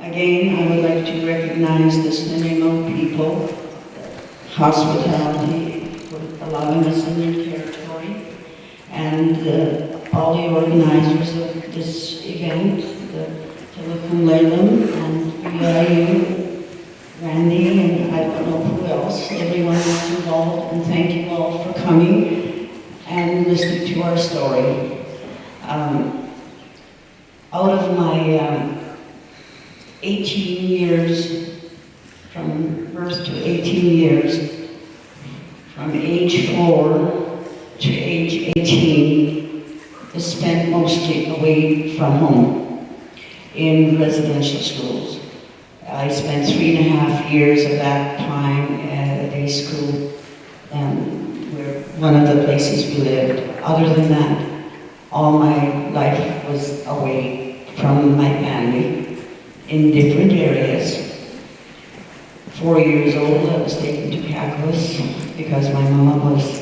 Again, I would like to recognize the Nanaimo people, hospitality, for allowing us in their territory, and all the organizers of this event, the Telekum and VIU, Randy, and I don't know who else, everyone that's involved, and thank you all for coming and listening to our story. Out of my 18 years, from birth to 18 years, from age 4 to age 18, is spent mostly away from home in residential schools. I spent 3.5 years of that time at a day school, where one of the places we lived. Other than that, all my life was away from my family in different areas. 4 years old, I was taken to Kakwas because my mama was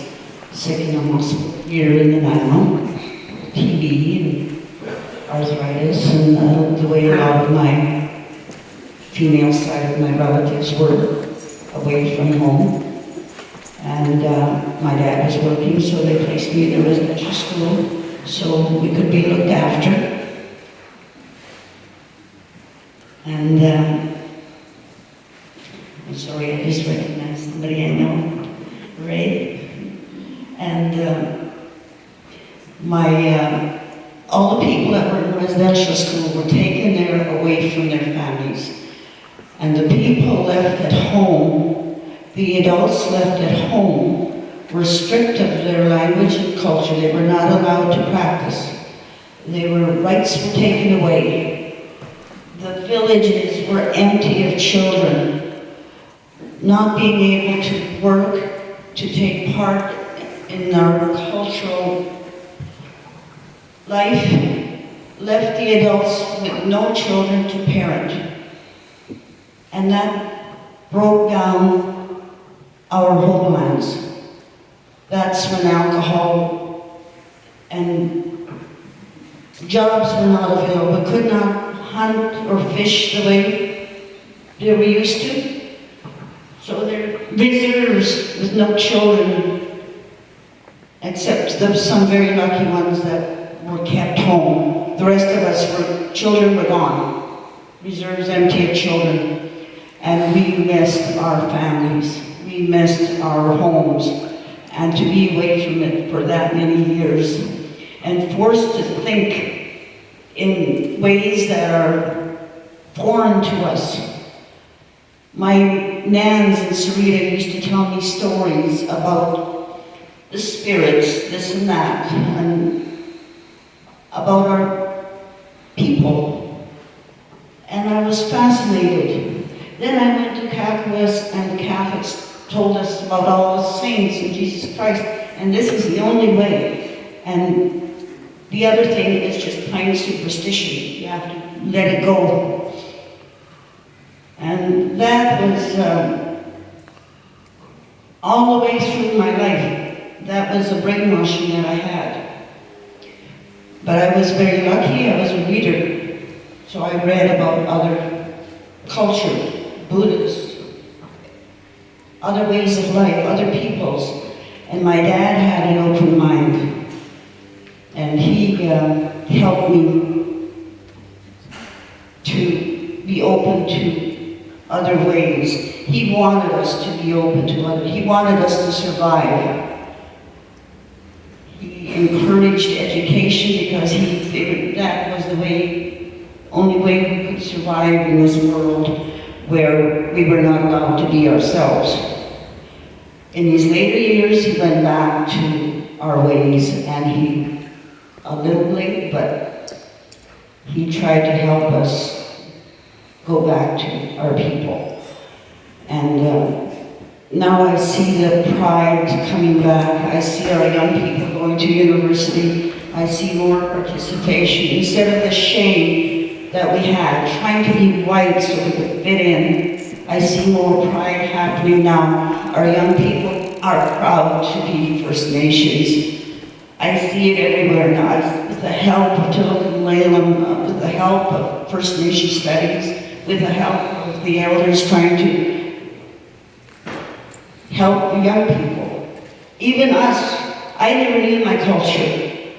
sick in the hospital here in Nanaimo, TB and arthritis, and the way a lot of my female side of my relatives were away from home. And my dad was working, so they placed me in a residential school so we could be looked after. And I'm sorry, I just recognized somebody I know, Ray. And all the people that were in residential school were taken there away from their families. And the people left at home, the adults left at home, were stripped of their language and culture. They were not allowed to practice. Rights were taken away. The villages were empty of children. Not being able to work, to take part in our cultural life, left the adults with no children to parent. And that broke down our homelands. That's when alcohol and jobs were not available. We could not hunt or fish the way they were used to. So they're visitors with no children, except some very lucky ones that were kept home. The rest of us children were gone. Reserves empty of children. And we missed our families. We missed our homes. And to be away from it for that many years and forced to think in ways that are foreign to us. My nans in Sarita used to tell me stories about the spirits, this and that, and about our people. And I was fascinated. Then I went to Kakwas, and the Catholics told us about all the saints in Jesus Christ, and this is the only way. And the other thing is just plain superstition. You have to let it go. And that was all the way through my life. That was the brainwashing that I had. But I was very lucky, I was a reader. So I read about other culture, Buddhists, other ways of life, other peoples. And my dad had an open mind. And he helped me to be open to other ways. He wanted us to be open to others. He wanted us to survive. He encouraged education because he figured that was the only way we could survive in this world where we were not allowed to be ourselves. In his later years, he went back to our ways, and he, a little late, but he tried to help us go back to our people. And now I see the pride coming back. I see our young people going to university. I see more participation instead of the shame that we had, trying to be white so we could fit in. I see more pride happening now. Our young people are proud to be First Nations. I see it everywhere now. With the help of Tillicum Lalem, with the help of First Nation Studies, with the help of the elders trying to help the young people. Even us, I never knew my culture.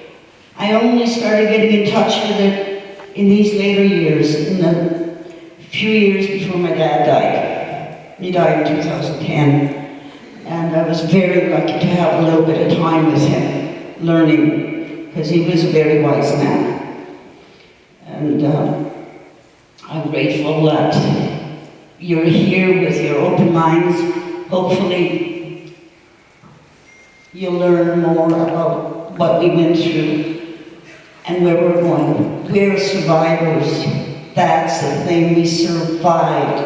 I only started getting in touch with it in these later years, in the few years before my dad died. He died in 2010, and I was very lucky to have a little bit of time with him, learning, because he was a very wise man. And I'm grateful that you're here with your open minds. Hopefully, you'll learn more about what we went through and where we're going. We're survivors. That's the thing. We survived.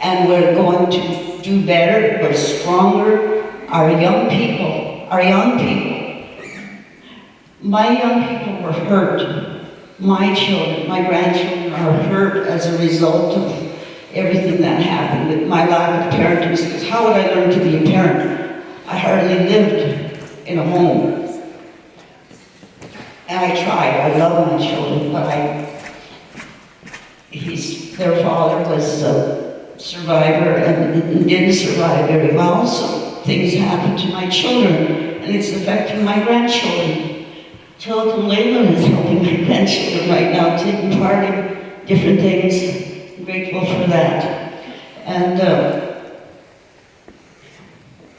And we're going to do better. We're stronger. Our young people. My young people were hurt. My children, my grandchildren are hurt as a result of everything that happened with my lack of parenting skills. How would I learn to be a parent? I hardly lived in a home. And I tried. I love my children, but their father was a survivor and didn't survive very well, so things happened to my children, and it's affecting my grandchildren. Tilton Leyland is helping my grandchildren right now, taking part in different things. I'm grateful for that. And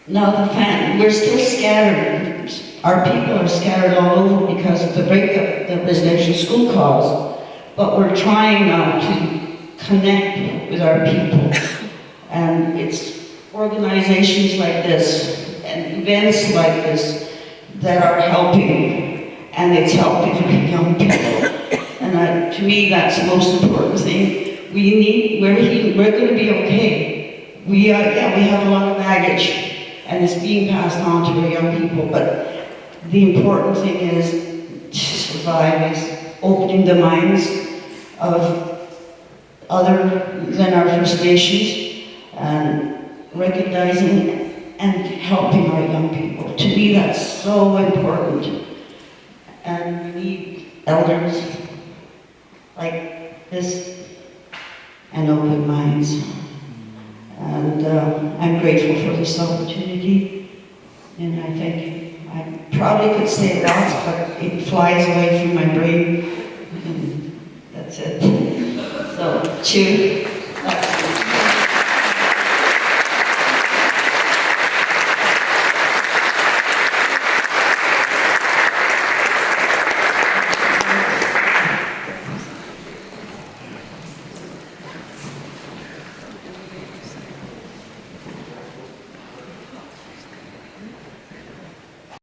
now the family, we're still scattered. Our people are scattered all over because of the breakup that residential school caused. But we're trying now to connect with our people. And it's organizations like this and events like this that are helping. And it's helping the young people. And to me, that's the most important thing. We're going to be okay. We have a lot of baggage, and it's being passed on to our young people. But the important thing is to survive, is opening the minds of other than our First Nations, and recognizing and helping our young people. To me, that's so important. And we need elders like this and open minds. And I'm grateful for this opportunity, and I thank you. I probably could say lots, but it flies away from my brain, and that's it. So, chew.